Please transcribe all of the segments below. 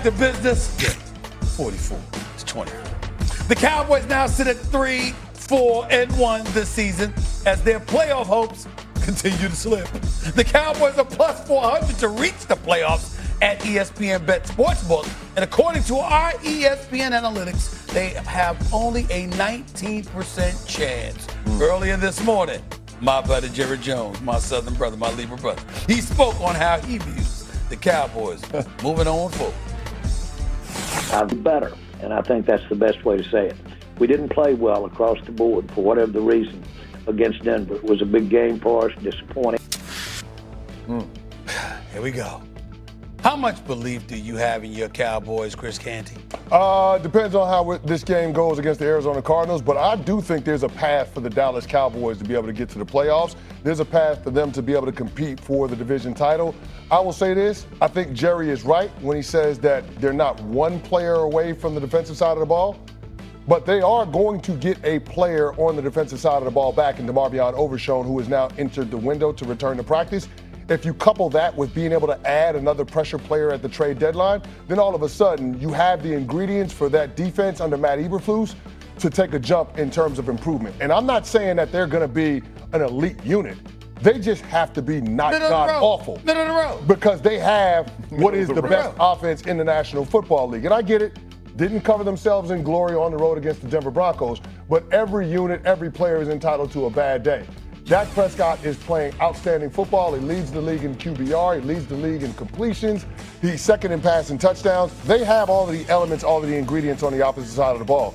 to business? Yeah, 44-24. The Cowboys now sit at 3-4-1 this season as their playoff hopes continue to slip. The Cowboys are plus 400 to reach the playoffs at ESPN Bet Sportsbook. And according to our ESPN analytics, they have only a 19% chance. Earlier this morning, my buddy Jerry Jones, my Southern brother, my Libra brother, he spoke on how he views the Cowboys moving on forward. I'll be better, and I think that's the best way to say it. We didn't play well across the board for whatever the reason against Denver. It was a big game for us, disappointing. Here we go. How much belief do you have in your Cowboys, Chris Canty? Depends on how this game goes against the Arizona Cardinals, but I do think there's a path for the Dallas Cowboys to be able to get to the playoffs. There's a path for them to be able to compete for the division title. I will say this, I think Jerry is right when he says that they're not one player away from the defensive side of the ball, but they are going to get a player on the defensive side of the ball back in DeMarvion Overshown, who has now entered the window to return to practice. If you couple that with being able to add another pressure player at the trade deadline, then all of a sudden you have the ingredients for that defense under Matt Eberflus to take a jump in terms of improvement. And I'm not saying that they're going to be an elite unit. They just have to be not god-awful. Middle of the road. Because they have what is the best offense in the National Football League. And I get it. Didn't cover themselves in glory on the road against the Denver Broncos, but every unit, every player is entitled to a bad day. Dak Prescott is playing outstanding football. He leads the league in QBR. He leads the league in completions. He's second in passing touchdowns. They have all of the elements, all of the ingredients on the opposite side of the ball.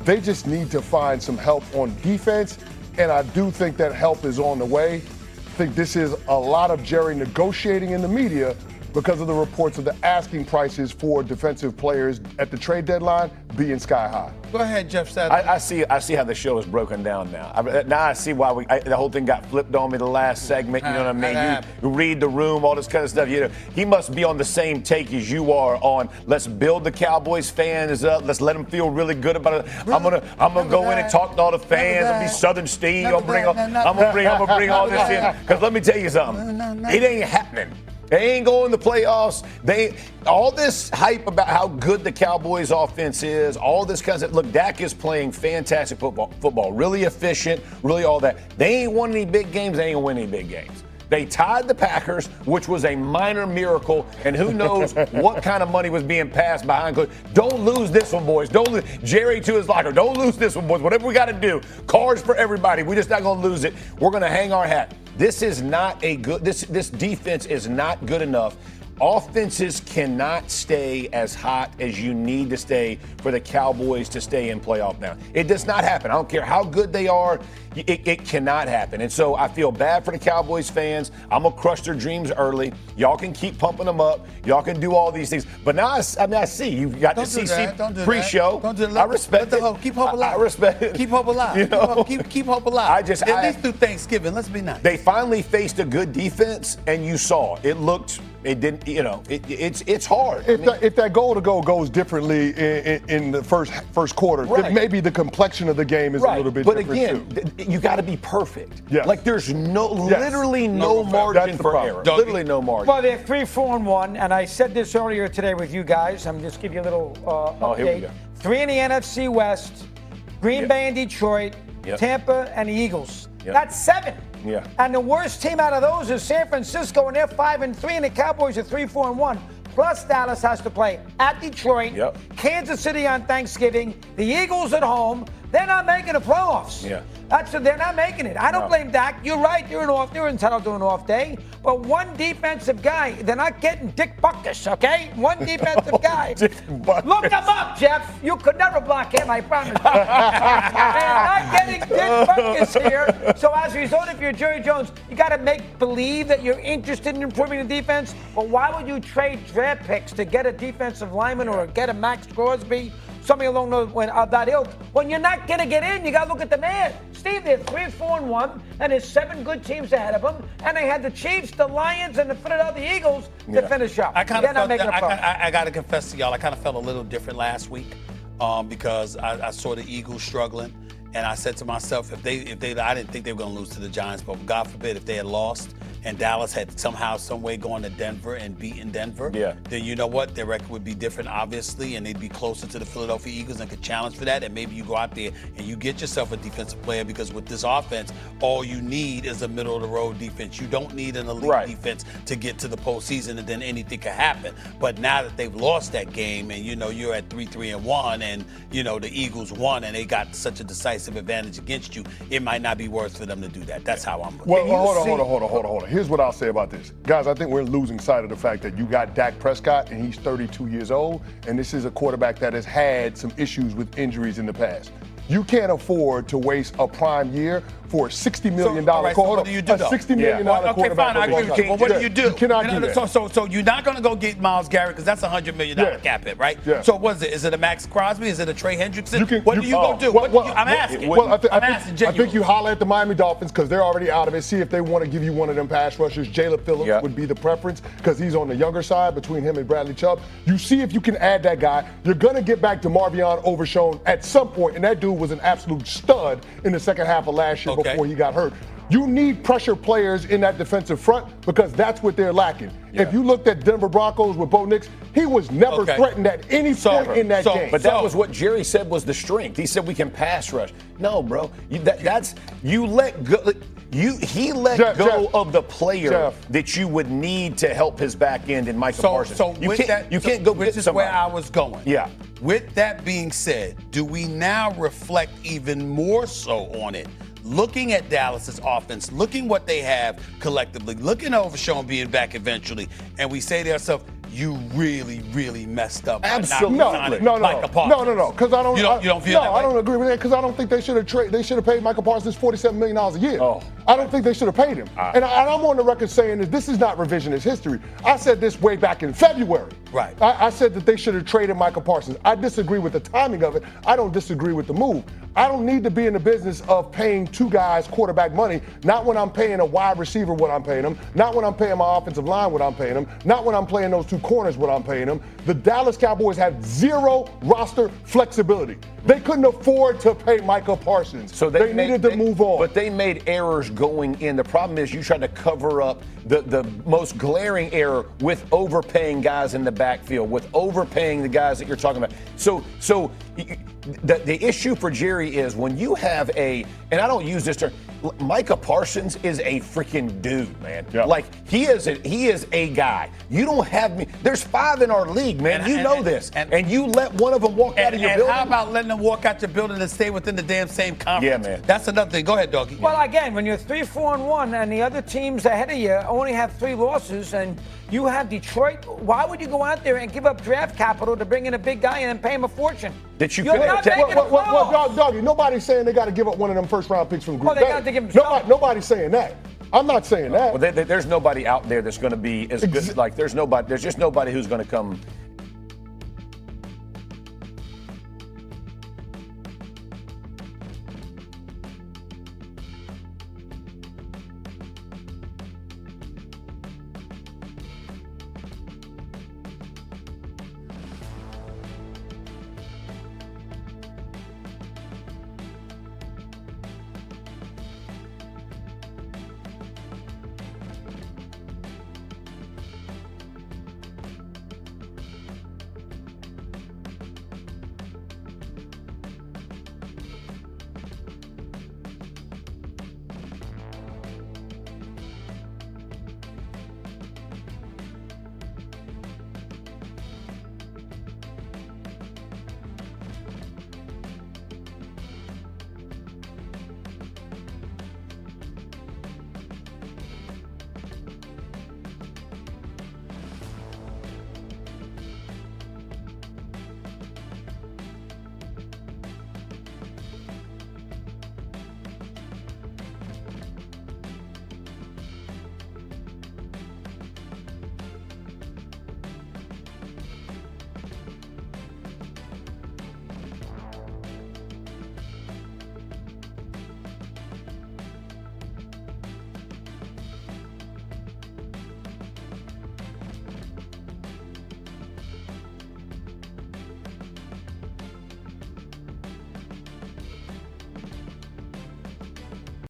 They just need to find some help on defense, and I do think that help is on the way. I think this is a lot of Jerry negotiating in the media because of the reports of the asking prices for defensive players at the trade deadline being sky high. Go ahead, Jeff Sadler. I see how the show is broken down now. Now I see why the whole thing got flipped on me the last segment. You know what I mean? You read the room, all this kind of stuff. You know, he must be on the same take as you are on. Let's build the Cowboys fans up. Let's let them feel really good about it. I'm gonna go in and talk to all the fans. I'll be Southern Steve. I'm gonna bring all this in. Because let me tell you something. It ain't happening. They ain't going to the playoffs. All this hype about how good the Cowboys offense is, all this kind of stuff. Look, Dak is playing fantastic football, really efficient, really all that. They ain't won any big games. They ain't gonna win any big games. They tied the Packers, which was a minor miracle, and who knows what kind of money was being passed behind. Don't lose this one, boys. Don't lose. Jerry to his locker. Don't lose this one, boys. Whatever we got to do. Cards for everybody. We're just not going to lose it. We're going to hang our hat. This is not a good. This defense is not good enough. Offenses cannot stay as hot as you need to stay for the Cowboys to stay in playoff now. It does not happen. I don't care how good they are. It cannot happen. And so I feel bad for the Cowboys fans. I'm going to crush their dreams early. Y'all can keep pumping them up. Y'all can do all these things. But now I see you've got the CC pre-show. Don't do that. I respect it. Keep hope alive. I respect it. Keep hope alive. You know? Keep hope alive. At least through Thanksgiving. Let's be nice. They finally faced a good defense, and you saw it. It didn't. You know, it's hard. If that goal to go goes differently in the first quarter, then maybe the complexion of the game is a little bit different too. But again, you got to be perfect. Yes. Like there's literally no margin for error. Literally no margin. Well, they're 3-4-1, and I said this earlier today with you guys. I'm just give you a little update. Here we go. 3 in the NFC West, Green Bay and Detroit, Tampa and the Eagles. That's 7. Yeah. And the worst team out of those is San Francisco, and they're 5-3, and the Cowboys are 3-4-1. Plus, Dallas has to play at Detroit, Kansas City on Thanksgiving, the Eagles at home. They're not making the playoffs. Yeah. They're not making it. I don't blame Dak. You're right. They're entitled to an off day. But one defensive guy, they're not getting Dick Butkus, okay? One defensive guy. Look him up, Jeff. You could never block him, I promise you. They're not getting Dick Butkus here. So as a result, if you're Jerry Jones, you got to believe that you're interested in improving the defense. But why would you trade draft picks to get a defensive lineman or get a Max Crosby? Something along that ilk. When you're not going to get in, you got to look at the man. Steve, they're 3-4-1, and there's 7 good teams ahead of them. And they had the Chiefs, the Lions, and the Philadelphia Eagles to finish up. I got to confess to y'all, I kind of felt a little different last week because I saw the Eagles struggling. And I said to myself, if they I didn't think they were going to lose to the Giants, but God forbid if they had lost, and Dallas had somehow, some way gone to Denver and beaten Denver, Yeah. then you know what? Their record would be different, obviously, and they'd be closer to the Philadelphia Eagles and could challenge for that. And maybe you go out there and you get yourself a defensive player, because with this offense, all you need is a middle-of-the-road defense. You don't need an elite defense to get to the postseason, and then anything could happen. But now that they've lost that game, and you're at 3-3-1, and the Eagles won, and they got such a decisive advantage against you, it might not be worth for them to do that. That's how I'm looking. Well, hold on. Here's what I'll say about this. Guys, I think we're losing sight of the fact that you got Dak Prescott, and he's 32 years old, and this is a quarterback that has had some issues with injuries in the past. You can't afford to waste a prime year for a $60 million so what do you do, though? $60 million Okay, quarterback. fine, I agree with you. Well, what do you do? You cannot do that. So you're not going to go get Myles Garrett, because that's a $100 million cap hit, right? Yeah. So what is it? Is it a Max Crosby? Is it a Trey Hendrickson? What do you go do? I'm asking. I think you holler at the Miami Dolphins, because they're already out of it. See if they want to give you one of them pass rushers. Jalen Phillips would be the preference, because he's on the younger side between him and Bradley Chubb. You see if you can add that guy. You're going to get back to Marvion Overshown at some point, and that dude was an absolute stud in the second half of last year before he got hurt. You need pressure players in that defensive front, because that's what they're lacking. Yeah. If you looked at Denver Broncos with Bo Nix, he was never threatened at any point in that game. But that was what Jerry said was the strength. He said we can pass rush. No, bro. He let go. He let go of the player that you would need to help his back end in Micah Parsons. You can't go get somebody. This is where I was going. Yeah. With that being said, do we now reflect even more so on it? Looking at Dallas's offense, looking what they have collectively, looking over Sean being back eventually, and we say to ourselves, you really, really messed up. Absolutely. No. Because I don't. You don't feel that way? I don't agree with that, because I don't think they should have paid Micah Parsons $47 million a year. I don't think they should have paid him. And I'm on the record saying that this is not revisionist history. I said this way back in February. Right. I said that they should have traded Micah Parsons. I disagree with the timing of it. I don't disagree with the move. I don't need to be in the business of paying two guys quarterback money, not when I'm paying a wide receiver what I'm paying them, not when I'm paying my offensive line what I'm paying them, not when I'm playing those two corners what I'm paying them. The Dallas Cowboys have zero roster flexibility. They couldn't afford to pay Micah Parsons. So they needed to move on. But they made errors going in. The problem is you tried to cover up the most glaring error with overpaying guys in the backfield, with overpaying the guys that you're talking about. So the issue for Jerry is when you have and I don't use this term, Micah Parsons is a freaking dude, man. Yeah. Like he is a guy. You don't have me. There's 5 in our league, man. You know this. And you let one of them walk out of your building. How about letting them walk out your building and stay within the damn same conference? Yeah, man. That's another thing. Go ahead, Doggy. Well, again, when you're 3-4-1 and the other teams ahead of you only have 3 losses, and you have Detroit, why would you go out there and give up draft capital to bring in a big guy and then pay him a fortune? That you You're not making the playoffs. Doggy, nobody's saying they got to give up one of them first-round picks from Green Bay. Well, they got to give them Nobody's saying that. I'm not saying that. Well, there's nobody out there that's going to be as good. Like there's just nobody who's going to come